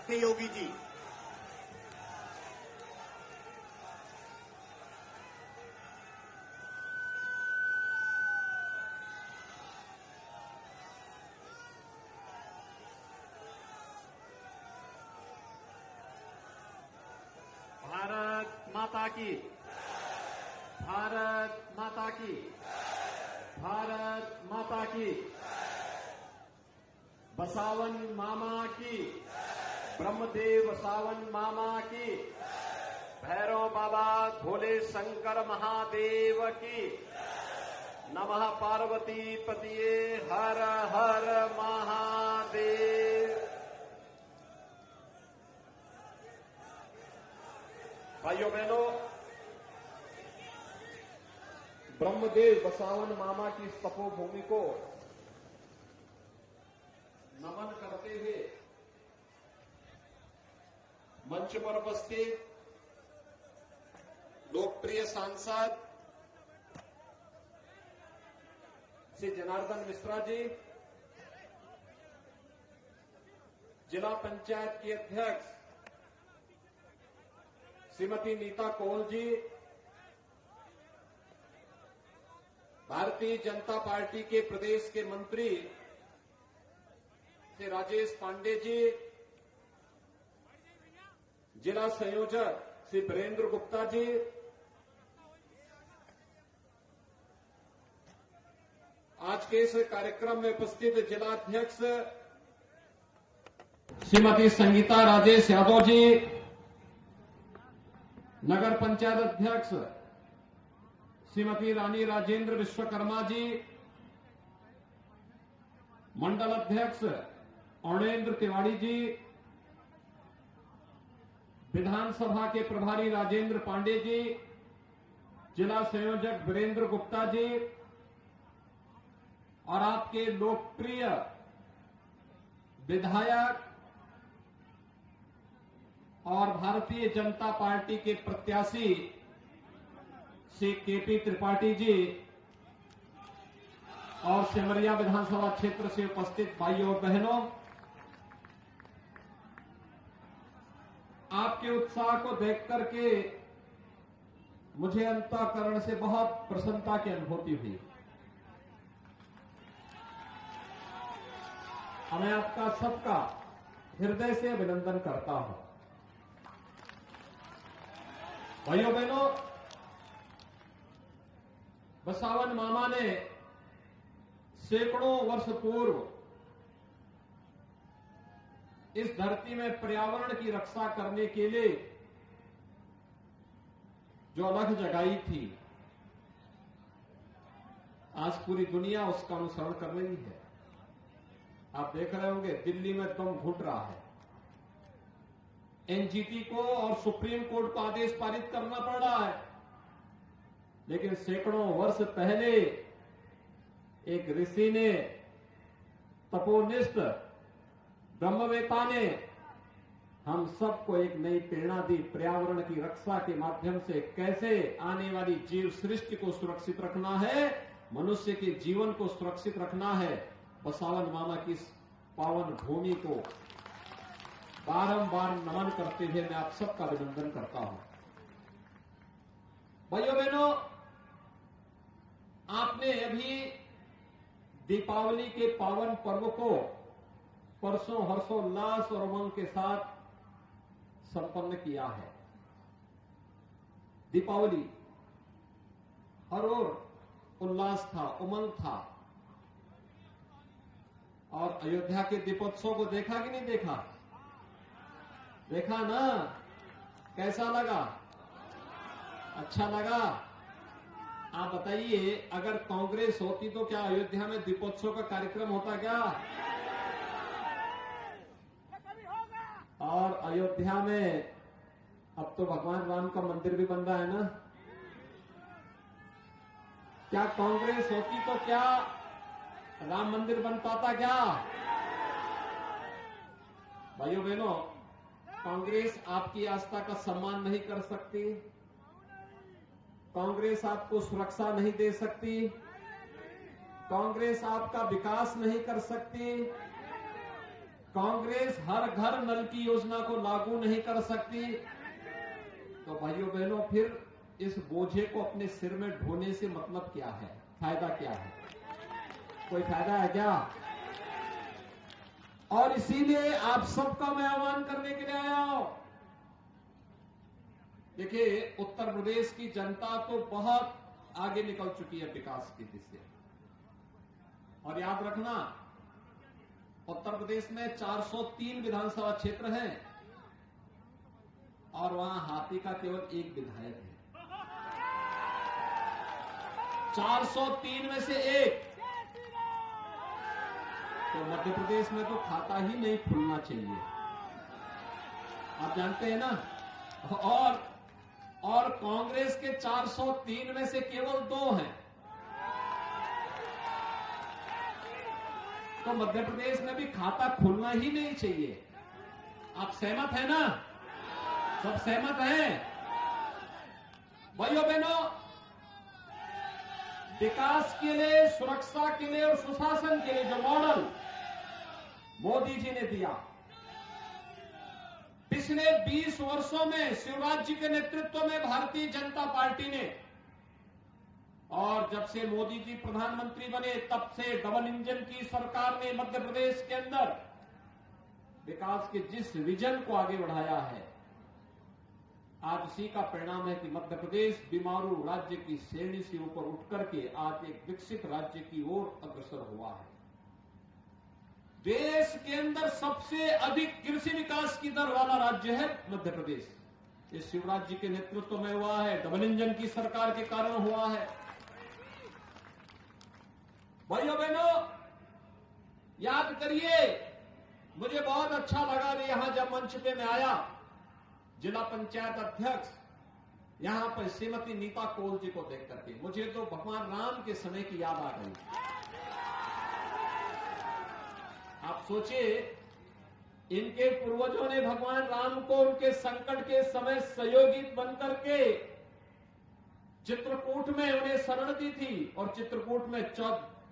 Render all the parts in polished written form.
के योगी जी। भारत माता की, भारत माता की, भारत माता की, बसावन मामा की, ब्रह्मदेव बसावन मामा की, भैरव बाबा भोले शंकर महादेव की, नमः पार्वती पतिये हर हर महादेव। भाइयों बहनों, ब्रह्मदेव बसावन मामा की इस तपोभूमि को नमन करते हुए मंच पर उपस्थित लोकप्रिय सांसद श्री जनार्दन मिश्रा जी, जिला पंचायत की अध्यक्ष श्रीमती नीता कौल जी, भारतीय जनता पार्टी के प्रदेश के मंत्री श्री राजेश पांडे जी, जिला संयोजक श्री वीरेंद्र गुप्ता जी, आज के इस कार्यक्रम में उपस्थित जिला अध्यक्ष श्रीमती संगीता राजेश यादव जी, नगर पंचायत अध्यक्ष श्रीमती रानी राजेंद्र विश्वकर्मा जी, मंडल अध्यक्ष अरुणेंद्र तिवारी जी, विधानसभा के प्रभारी राजेंद्र पांडे जी, जिला संयोजक वीरेंद्र गुप्ता जी और आपके लोकप्रिय विधायक और भारतीय जनता पार्टी के प्रत्याशी श्री केपी त्रिपाठी जी और सिमरिया विधानसभा क्षेत्र से उपस्थित भाइयों और बहनों, आपके उत्साह को देख करके मुझे अंतःकरण से बहुत प्रसन्नता की अनुभूति हुई। मैं आपका सबका हृदय से अभिनंदन करता हूं। भाइयों बहनों, बसावन मामा ने सैकड़ों वर्ष पूर्व इस धरती में पर्यावरण की रक्षा करने के लिए जो अलख जगाई थी, आज पूरी दुनिया उसका अनुसरण कर रही है। आप देख रहे होंगे दिल्ली में दम घुट रहा है। एनजीटी को और सुप्रीम कोर्ट को आदेश पारित करना पड़ रहा है, लेकिन सैकड़ों वर्ष पहले एक ऋषि ने, तपोनिष्ठ ब्रह्मवेता ने हम सबको एक नई प्रेरणा दी। पर्यावरण की रक्षा के माध्यम से कैसे आने वाली जीव सृष्टि को सुरक्षित रखना है, मनुष्य के जीवन को सुरक्षित रखना है। बसावन मामा की इस पावन भूमि को बारंबार नमन करते हुए मैं आप सबका अभिनंदन करता हूं। भाइयों बहनों, आपने अभी दीपावली के पावन पर्व को परसों हर्षोल्लास और उमंग के साथ संपन्न किया है। दीपावली हर ओर उल्लास था, उमंग था। और अयोध्या के दीपोत्सव को देखा कि नहीं देखा? देखा ना? कैसा लगा? अच्छा लगा? आप बताइए, अगर कांग्रेस होती तो क्या अयोध्या में दीपोत्सव का कार्यक्रम होता क्या? और अयोध्या में अब तो भगवान राम का मंदिर भी बन रहा है ना? क्या कांग्रेस होती तो क्या राम मंदिर बन पाता क्या? भाइयों बहनों, कांग्रेस आपकी आस्था का सम्मान नहीं कर सकती, कांग्रेस आपको सुरक्षा नहीं दे सकती, कांग्रेस आपका विकास नहीं कर सकती, कांग्रेस हर घर नल की योजना को लागू नहीं कर सकती, तो भाइयों बहनों फिर इस बोझे को अपने सिर में ढोने से मतलब क्या है, फायदा क्या है? कोई फायदा है क्या? और इसीलिए आप सबका मैं आह्वान करने के लिए आया हूं। देखिए, उत्तर प्रदेश की जनता तो बहुत आगे निकल चुकी है विकास की दिशा, और याद रखना उत्तर प्रदेश में 403 विधानसभा क्षेत्र हैं और वहां हाथी का केवल एक विधायक है। 403 में से एक, तो मध्य प्रदेश में तो खाता ही नहीं खुलना चाहिए, आप जानते हैं ना। और कांग्रेस के 403 में से केवल 2 हैं, तो मध्य प्रदेश में भी खाता खुलना ही नहीं चाहिए। आप सहमत हैं ना? सब सहमत हैं? भाइयों बहनों, विकास के लिए, सुरक्षा के लिए और सुशासन के लिए जो मॉडल मोदी जी ने दिया, पिछले 20 वर्षों में शिवराज जी के नेतृत्व में भारतीय जनता पार्टी ने, और जब से मोदी जी प्रधानमंत्री बने तब से डबल इंजन की सरकार ने मध्य प्रदेश के अंदर विकास के जिस विजन को आगे बढ़ाया है, आज इसी का परिणाम है कि मध्य प्रदेश बीमारू राज्य की श्रेणी से ऊपर उठ करके आज एक विकसित राज्य की ओर अग्रसर हुआ है। देश के अंदर सबसे अधिक कृषि विकास की दर वाला राज्य है मध्य प्रदेश। ये शिवराज जी के नेतृत्व में हुआ है, डबल इंजन की सरकार के कारण हुआ है। भाइयों बहनों, याद करिए, मुझे बहुत अच्छा लगा यहां जब मंच पे मैं आया, जिला पंचायत अध्यक्ष यहां पर श्रीमती नीता कोल जी को देख करके मुझे तो भगवान राम के समय की याद आ गई। आप सोचिए, इनके पूर्वजों ने भगवान राम को उनके संकट के समय सहयोगी बनकर के चित्रकूट में उन्हें शरण दी थी, और चित्रकूट में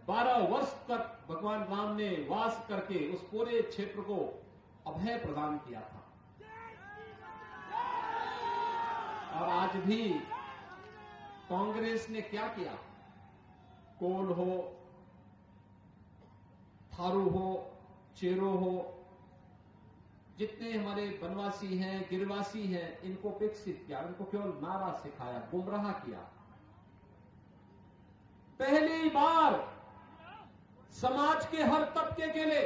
12 वर्ष तक भगवान राम ने वास करके उस पूरे क्षेत्र को अभय प्रदान किया था। और आज भी कांग्रेस ने क्या किया? कोल हो, थारू हो, चेरो हो, जितने हमारे वनवासी हैं, गिरवासी हैं, इनको विकसित किया, इनको केवल नारा सिखाया, गुमराह किया। पहली बार समाज के हर तबके के लिए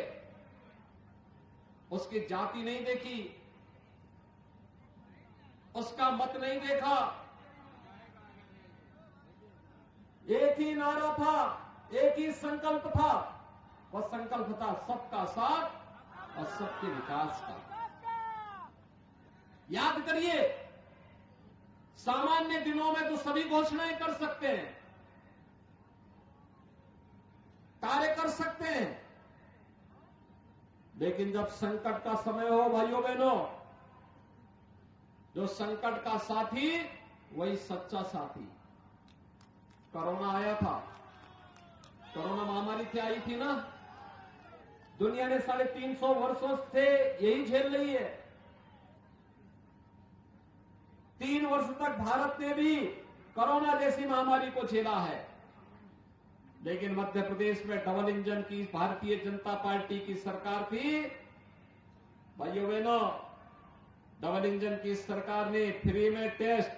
उसकी जाति नहीं देखी, उसका मत नहीं देखा, एक ही नारा था, एक ही संकल्प था। वह संकल्प था सबका साथ और सबके विकास का। याद करिए, सामान्य दिनों में तो सभी घोषणाएं कर सकते हैं, कार्य कर सकते हैं, लेकिन जब संकट का समय हो भाइयों बहनों, जो संकट का साथी वही सच्चा साथी। कोरोना आया था, कोरोना महामारी से आई थी ना, दुनिया ने 350 वर्षों से यही झेल रही है। 3 वर्ष तक भारत ने भी कोरोना जैसी महामारी को झेला है, लेकिन मध्य प्रदेश में डबल इंजन की भारतीय जनता पार्टी की सरकार थी। भाइयों बहनों, डबल इंजन की सरकार ने फ्री में टेस्ट,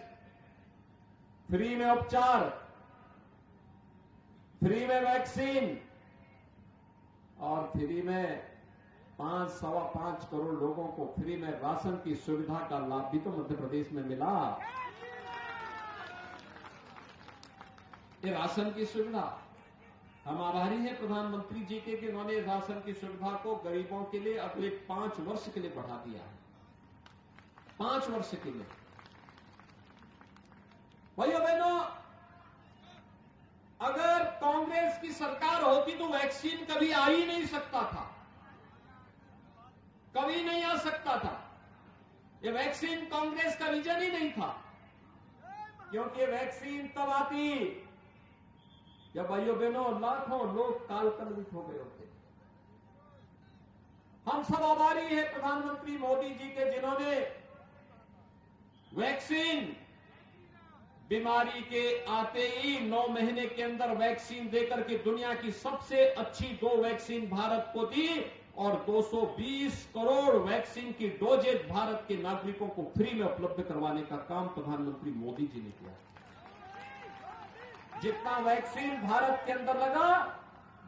फ्री में उपचार, फ्री में वैक्सीन और फ्री में 5.25 करोड़ लोगों को फ्री में राशन की सुविधा का लाभ भी तो मध्य प्रदेश में मिला। ये राशन की सुविधा, हम आभारी हैं प्रधानमंत्री जी के कि उन्होंने राशन की सुविधा को गरीबों के लिए अगले 5 वर्ष के लिए बढ़ा दिया है। 5 वर्ष के लिए। भाइयों बहनों, अगर कांग्रेस की सरकार होती तो वैक्सीन कभी आ ही नहीं सकता था, कभी नहीं आ सकता था। ये वैक्सीन कांग्रेस का विजन ही नहीं था, क्योंकि वैक्सीन तब आती जब भाइयों बहनों लाखों लोग काल कलवित हो गए होते। हम सब आभारी हैं प्रधानमंत्री मोदी जी के, जिन्होंने वैक्सीन बीमारी के आते ही 9 महीने के अंदर वैक्सीन देकर के दुनिया की सबसे अच्छी 2 वैक्सीन भारत को दी और 220 करोड़ वैक्सीन की डोजेज भारत के नागरिकों को फ्री में उपलब्ध करवाने का काम प्रधानमंत्री मोदी जी ने किया। जितना वैक्सीन भारत के अंदर लगा,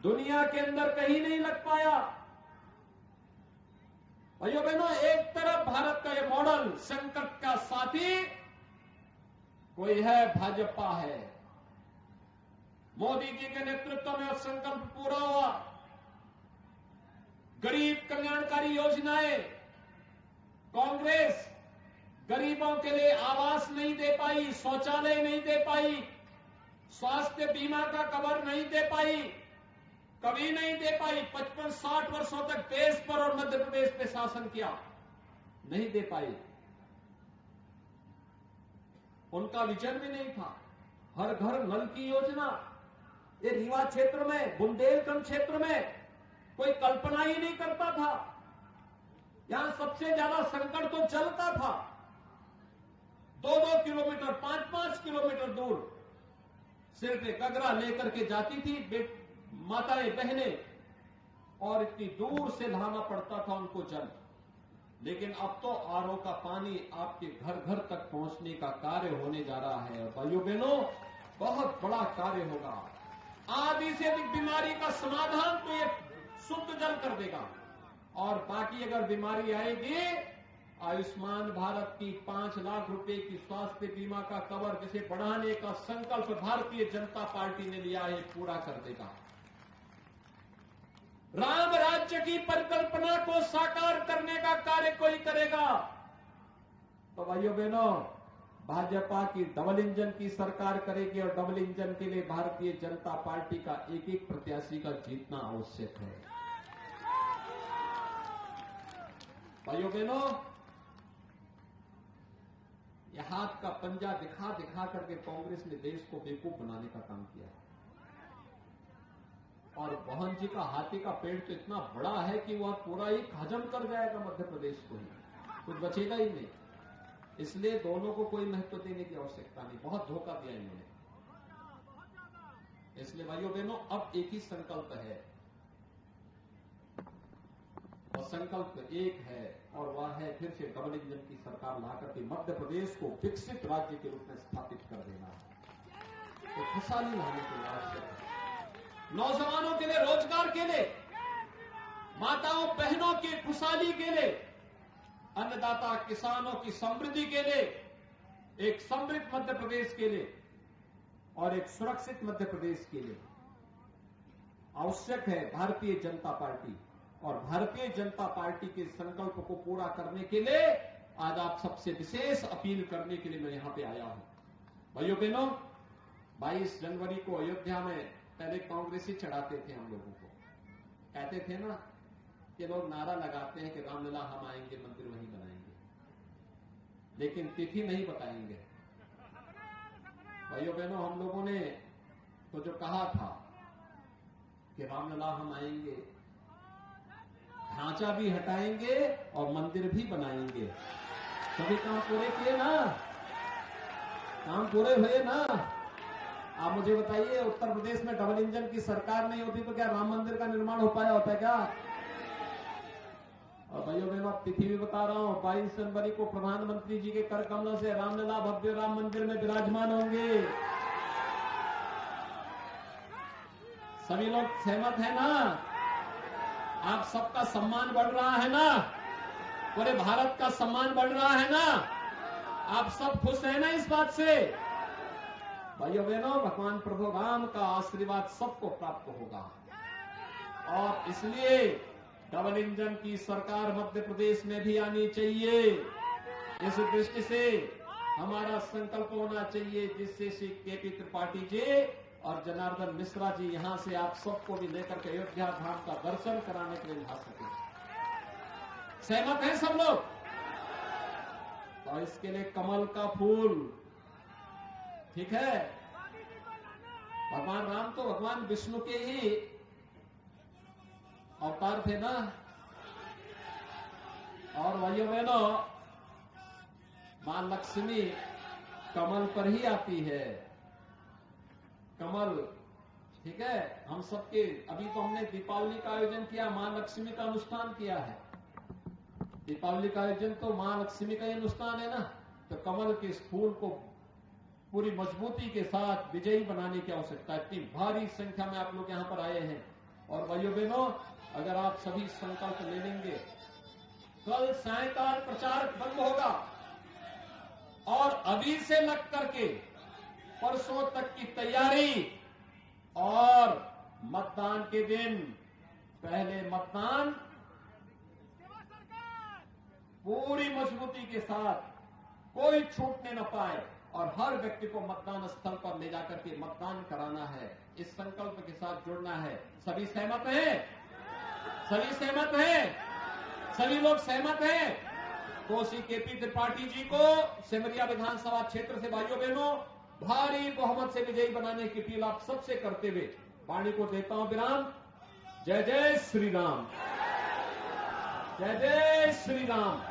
दुनिया के अंदर कहीं नहीं लग पाया। भाइयों बहनों, एक तरफ भारत का ये मॉडल संकट का साथी कोई है, भाजपा है। मोदी जी के नेतृत्व में संकल्प पूरा हुआ। गरीब कल्याणकारी योजनाएं, कांग्रेस गरीबों के लिए आवास नहीं दे पाई, शौचालय नहीं दे पाई, स्वास्थ्य बीमा का कवर नहीं दे पाई, कभी नहीं दे पाई। 55-60 वर्षों तक देश पर और मध्य प्रदेश पे शासन किया, नहीं दे पाई। उनका विजन भी नहीं था। हर घर नल की योजना, ये रीवा क्षेत्र में, बुंदेलखंड क्षेत्र में कोई कल्पना ही नहीं करता था। यहां सबसे ज्यादा संकट तो जल का था। 2-2 किलोमीटर, 5-5 किलोमीटर दूर सिर पे गगरा लेकर के जाती थी माताएं बहनें, और इतनी दूर से लाना पड़ता था उनको जल। लेकिन अब तो आरओ का पानी आपके घर घर तक पहुंचने का कार्य होने जा रहा है। और भाइयों बहनों, बहुत बड़ा कार्य होगा। आधी से अधिक बीमारी का समाधान तो ये शुद्ध जल कर देगा। और बाकी अगर बीमारी आएगी, आयुष्मान भारत की 5 लाख रुपए की स्वास्थ्य बीमा का कवर, जिसे बढ़ाने का संकल्प भारतीय जनता पार्टी ने लिया है, पूरा कर देगा। राम राज्य की परिकल्पना को साकार करने का कार्य कोई करेगा। तो भाइयों बहनों, भाजपा की डबल इंजन की सरकार करेगी और डबल इंजन के लिए भारतीय जनता पार्टी का एक एक प्रत्याशी का जीतना आवश्यक है। भाइयों बहनों, यह हाथ का पंजा दिखा दिखा करके कांग्रेस ने देश को बेवकूफ बनाने का काम किया। और मोहन जी का हाथी का पेड़ तो इतना बड़ा है कि वह पूरा ही हजम कर जाएगा मध्य प्रदेश को ही, कुछ बचेगा ही नहीं। इसलिए दोनों को कोई महत्व देने की आवश्यकता नहीं, बहुत धोखा दिया इन्होंने। इसलिए भाइयों बहनों, अब एक ही संकल्प है, और संकल्प एक है, और वह है फिर से डबल इंजन की सरकार लाकर के मध्य प्रदेश को विकसित राज्य के रूप में स्थापित कर देना। तो खुशहाली लाने के लिए आवश्यक है। नौजवानों के लिए रोजगार के लिए, माताओं बहनों की खुशहाली के लिए, अन्नदाता किसानों की समृद्धि के लिए, एक समृद्ध मध्य प्रदेश के लिए और एक सुरक्षित मध्य प्रदेश के लिए आवश्यक है भारतीय जनता पार्टी। और भारतीय जनता पार्टी के संकल्प को पूरा करने के लिए आज आप सबसे विशेष अपील करने के लिए मैं यहां पे आया हूं। भाइयों बहनों, 22 जनवरी को अयोध्या में पहले कांग्रेसी चढ़ाते थे हम लोगों को, कहते थे ना कि लोग नारा लगाते हैं कि रामलला हम आएंगे, मंदिर वहीं बनाएंगे, लेकिन तिथि नहीं बताएंगे। भाइयों बहनों, हम लोगों ने तो जो कहा था कि रामलला हम आएंगे, ढांचा भी हटाएंगे और मंदिर भी बनाएंगे, सभी काम पूरे किए ना, काम पूरे हुए ना। आप मुझे बताइए, उत्तर प्रदेश में डबल इंजन की सरकार नहीं होती तो क्या राम मंदिर का निर्माण हो पाया होता है क्या? और भाइयों बहनों, अब तिथि भी बता रहा हूं, 22 जनवरी को प्रधानमंत्री जी के कर कमलों से रामलला भव्य राम मंदिर में विराजमान होंगे। सभी लोग सहमत है ना? आप सबका सम्मान बढ़ रहा है ना? पूरे भारत का सम्मान बढ़ रहा है ना? आप सब खुश हैं ना इस बात से? भाइयों बहनों, भगवान प्रभु राम का आशीर्वाद सबको प्राप्त होगा। और इसलिए डबल इंजन की सरकार मध्य प्रदेश में भी आनी चाहिए। इस दृष्टि से हमारा संकल्प होना चाहिए, जिससे श्री केपी त्रिपाठी जी और जनार्दन मिश्रा जी यहां से आप सबको भी लेकर के अयोध्या धाम का दर्शन कराने के लिए ला सके। सहमत हैं सब लोग? तो इसके लिए कमल का फूल, ठीक है। भगवान राम तो भगवान विष्णु के ही अवतार थे ना, और भाइयों बहनों, मां लक्ष्मी कमल पर ही आती है। कमल, ठीक है। हम सबके, अभी तो हमने दीपावली का आयोजन किया, मां लक्ष्मी का अनुष्ठान किया है। दीपावली का आयोजन तो मां लक्ष्मी का ही अनुष्ठान है ना। तो कमल के इस फूल को पूरी मजबूती के साथ विजयी बनाने की आवश्यकता है। इतनी भारी संख्या में आप लोग यहां पर आए हैं। और भाइयों बहनों, अगर आप सभी संकल्प ले लेंगे, कल सायंकाल प्रचार बंद होगा और अभी से लग करके परसों तक की तैयारी, और मतदान के दिन पहले मतदान पूरी मजबूती के साथ, कोई छूटने न पाए, और हर व्यक्ति को मतदान स्थल पर ले जाकर के मतदान कराना है। इस संकल्प के साथ जुड़ना है। सभी सहमत हैं? सभी सहमत हैं? सभी लोग सहमत हैं? तो श्री केपी त्रिपाठी जी को सिमरिया विधानसभा क्षेत्र से भाइयों बहनों भारी बहुमत से विजयी बनाने की अपील आप सबसे करते हुए वाणी को देता हूं विराम। जय जय श्री राम, जय जय श्री राम।